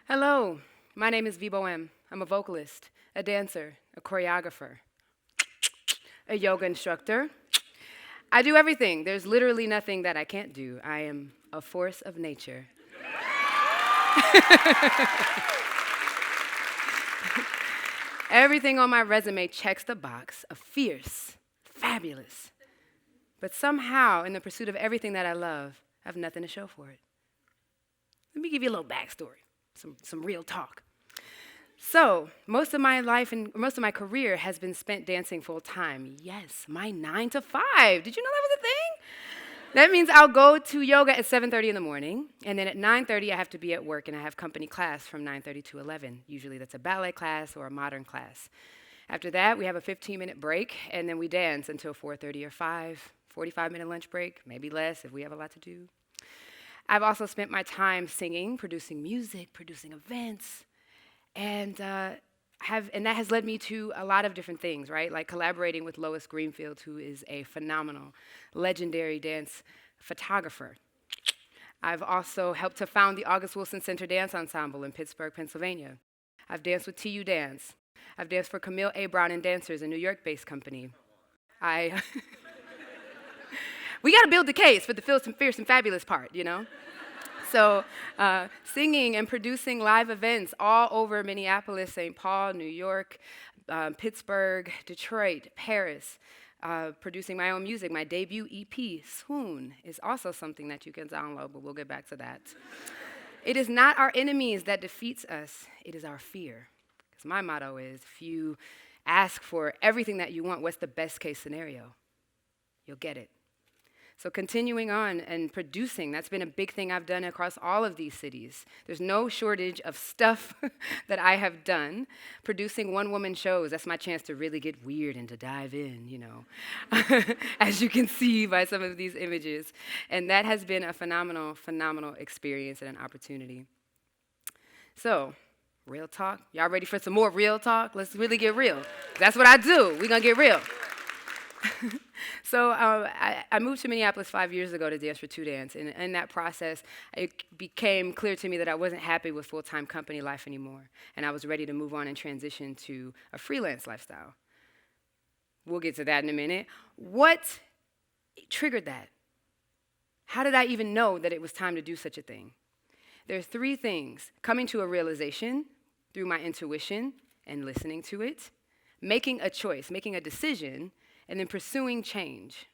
Hello, my name is Boheme. I'm a vocalist, a dancer, a choreographer, a yoga instructor. I do everything. There's literally nothing that I can't do. I am a force of nature. Everything on my resume checks the box of fierce, fabulous. But somehow, in the pursuit of everything that I love, I have nothing to show for it. Let me give you a little backstory, some real talk. So, most of my life and most of my career has been spent dancing full time. Yes, my 9 to 5. Did you know that was a thing? That means I'll go to yoga at 7:30 in the morning, and then at 9:30 I have to be at work, and I have company class from 9:30 to 11. Usually that's a ballet class or a modern class. After that, we have a 15-minute break, and then we dance until 4:30 or 5. 45-minute lunch break, maybe less if we have a lot to do. I've also spent my time singing, producing music, producing events, and that has led me to a lot of different things, right? Like collaborating with Lois Greenfield, who is a phenomenal, legendary dance photographer. I've also helped to found the August Wilson Center Dance Ensemble in Pittsburgh, Pennsylvania. I've danced with TU Dance. I've danced for Camille A. Brown and Dancers, a New York-based company. We got to build the case for the fierce and fabulous part, you know? So singing and producing live events all over Minneapolis, St. Paul, New York, Pittsburgh, Detroit, Paris, producing my own music. My debut EP, Swoon, is also something that you can download, but we'll get back to that. It is not our enemies that defeats us, it is our fear. Because my motto is, if you ask for everything that you want, what's the best case scenario? You'll get it. So continuing on and producing, that's been a big thing I've done across all of these cities. There's no shortage of stuff that I have done. Producing one-woman shows, that's my chance to really get weird and to dive in, you know, as you can see by some of these images. And that has been a phenomenal, phenomenal experience and an opportunity. So, real talk. Y'all ready for some more real talk? Let's really get real. That's what I do. We're going to get real. So I moved to Minneapolis 5 years ago to dance for Two Dance, and in that process, it became clear to me that I wasn't happy with full-time company life anymore, and I was ready to move on and transition to a freelance lifestyle. We'll get to that in a minute. What triggered that? How did I even know that it was time to do such a thing? There are 3 things: coming to a realization through my intuition and listening to it, making a choice, making a decision, and then pursuing change,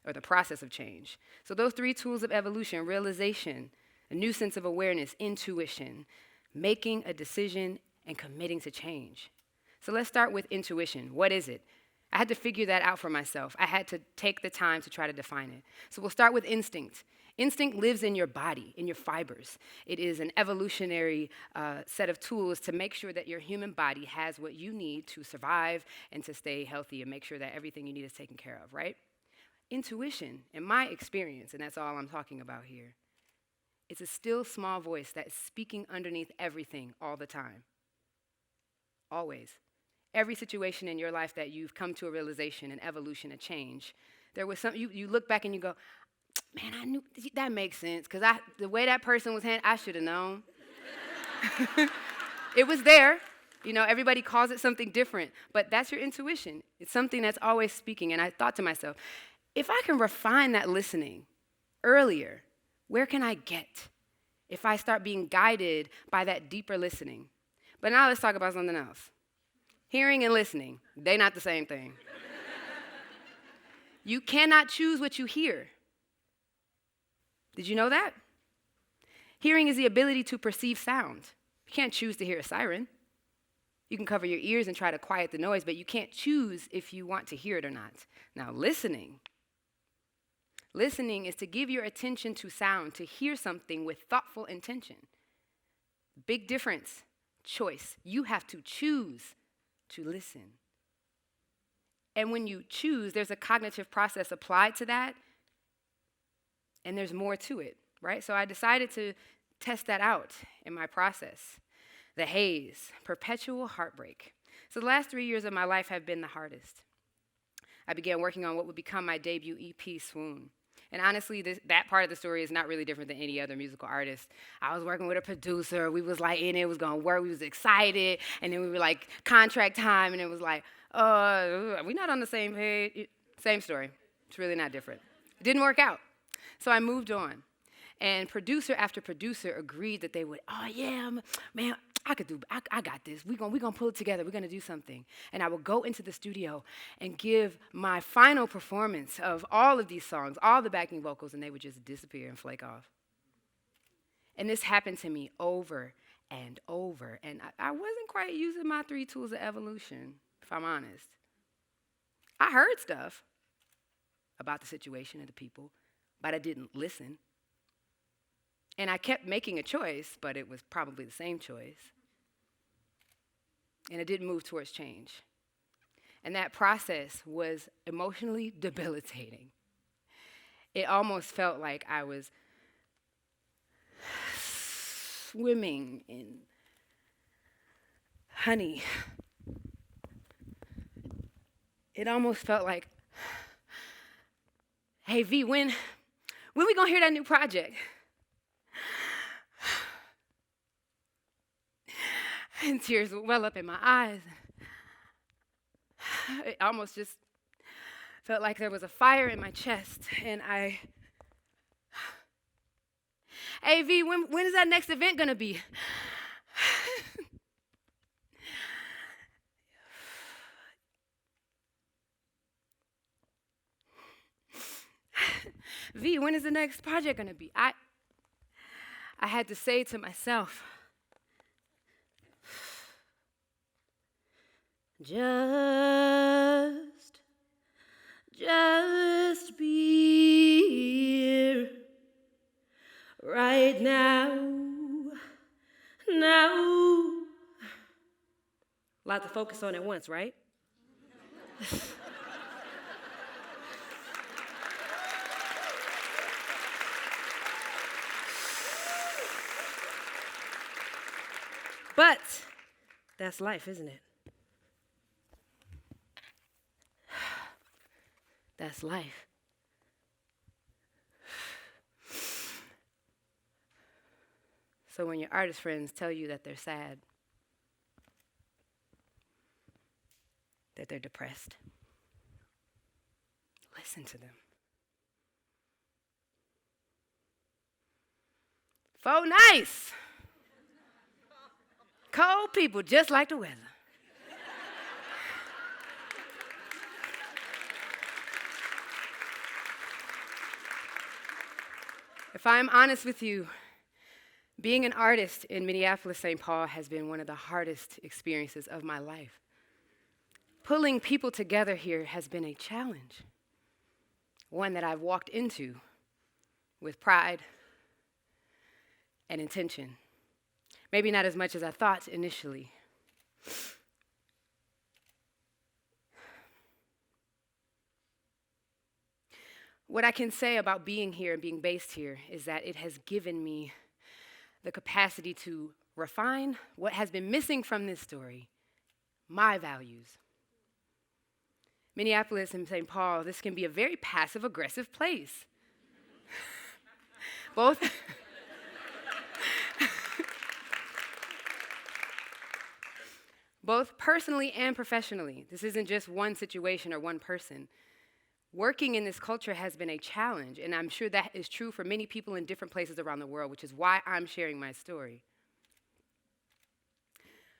or the process of change. So those 3 tools of evolution: realization, a new sense of awareness, intuition, making a decision, and committing to change. So let's start with intuition. What is it? I had to figure that out for myself. I had to take the time to try to define it. So we'll start with instinct. Instinct lives in your body, in your fibers. It is an evolutionary set of tools to make sure that your human body has what you need to survive and to stay healthy and make sure that everything you need is taken care of, right? Intuition, in my experience, and that's all I'm talking about here, it's a still small voice that is speaking underneath everything all the time. Always. Every situation in your life that you've come to a realization, an evolution, a change, there was something, you look back and you go, man, I knew that makes sense, because the way that person was handled, I should have known. It was there. You know, everybody calls it something different, but that's your intuition. It's something that's always speaking. And I thought to myself, if I can refine that listening earlier, where can I get if I start being guided by that deeper listening? But now let's talk about something else. Hearing and listening, they're not the same thing. You cannot choose what you hear. Did you know that? Hearing is the ability to perceive sound. You can't choose to hear a siren. You can cover your ears and try to quiet the noise, but you can't choose if you want to hear it or not. Now, listening is to give your attention to sound, to hear something with thoughtful intention. Big difference, choice. You have to choose to listen. And when you choose, there's a cognitive process applied to that, and there's more to it, right? So I decided to test that out in my process. The haze, perpetual heartbreak. So the last 3 years of my life have been the hardest. I began working on what would become my debut EP, Swoon. And honestly, that part of the story is not really different than any other musical artist. I was working with a producer. We was like, and it was going to work. We was excited. And then we were like, contract time. And it was like, we're not on the same page. Same story. It's really not different. It didn't work out. So I moved on. And producer after producer agreed that they would, oh, yeah, man, I got this. We're gonna pull it together. We're going to do something. And I would go into the studio and give my final performance of all of these songs, all the backing vocals, and they would just disappear and flake off. And this happened to me over and over. And I wasn't quite using my 3 tools of evolution, if I'm honest. I heard stuff about the situation and the people, but I didn't listen. And I kept making a choice, but it was probably the same choice. And it didn't move towards change. And that process was emotionally debilitating. It almost felt like I was swimming in honey. It almost felt like, hey, V, when we gonna hear that new project? And tears would well up in my eyes. It almost just felt like there was a fire in my chest. And hey, V, when is that next event going to be? V, when is the next project going to be? I had to say to myself, just be here right now. A lot to focus on at once, right? But that's life, isn't it? That's life. So when your artist friends tell you that they're sad, that they're depressed, listen to them. Faux nice. Cold people just like the weather. If I'm honest with you, being an artist in Minneapolis, St. Paul has been one of the hardest experiences of my life. Pulling people together here has been a challenge, one that I've walked into with pride and intention. Maybe not as much as I thought initially. What I can say about being here and being based here is that it has given me the capacity to refine what has been missing from this story, my values. Minneapolis and St. Paul, this can be a very passive-aggressive place. Both personally and professionally. This isn't just one situation or one person. Working in this culture has been a challenge, and I'm sure that is true for many people in different places around the world, which is why I'm sharing my story.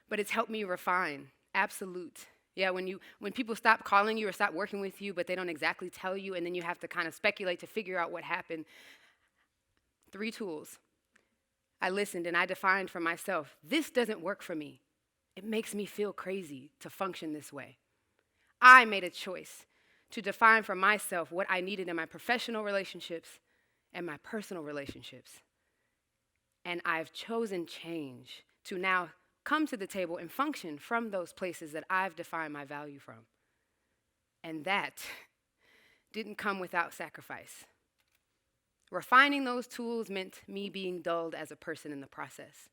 But it's helped me refine, absolute. Yeah, when people stop calling you or stop working with you, but they don't exactly tell you, and then you have to kind of speculate to figure out what happened. 3 tools. I listened and I defined for myself, this doesn't work for me. It makes me feel crazy to function this way. I made a choice to define for myself what I needed in my professional relationships and my personal relationships. And I've chosen change to now come to the table and function from those places that I've defined my value from. And that didn't come without sacrifice. Refining those tools meant me being dulled as a person in the process.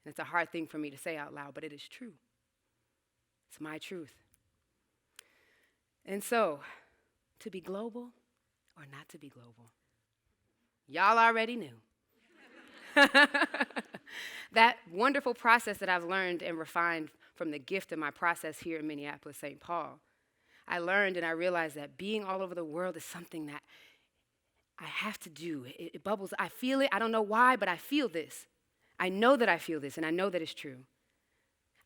And it's a hard thing for me to say out loud, but it is true. It's my truth. And so, to be global or not to be global? Y'all already knew. That wonderful process that I've learned and refined from the gift of my process here in Minneapolis, St. Paul. I learned and I realized that being all over the world is something that I have to do. It bubbles. I feel it. I don't know why, but I feel this. I know that I feel this, and I know that it's true.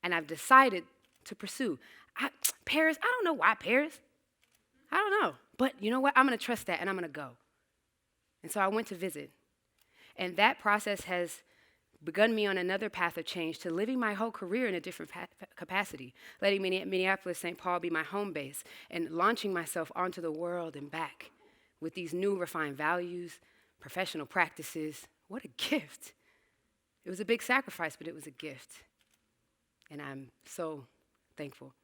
And I've decided to pursue. Paris, I don't know why Paris. I don't know. But you know what? I'm going to trust that, and I'm going to go. And so I went to visit. And that process has begun me on another path of change to living my whole career in a different capacity, letting Minneapolis, St. Paul be my home base, and launching myself onto the world and back with these new refined values, professional practices. What a gift. It was a big sacrifice, but it was a gift. And I'm so thankful.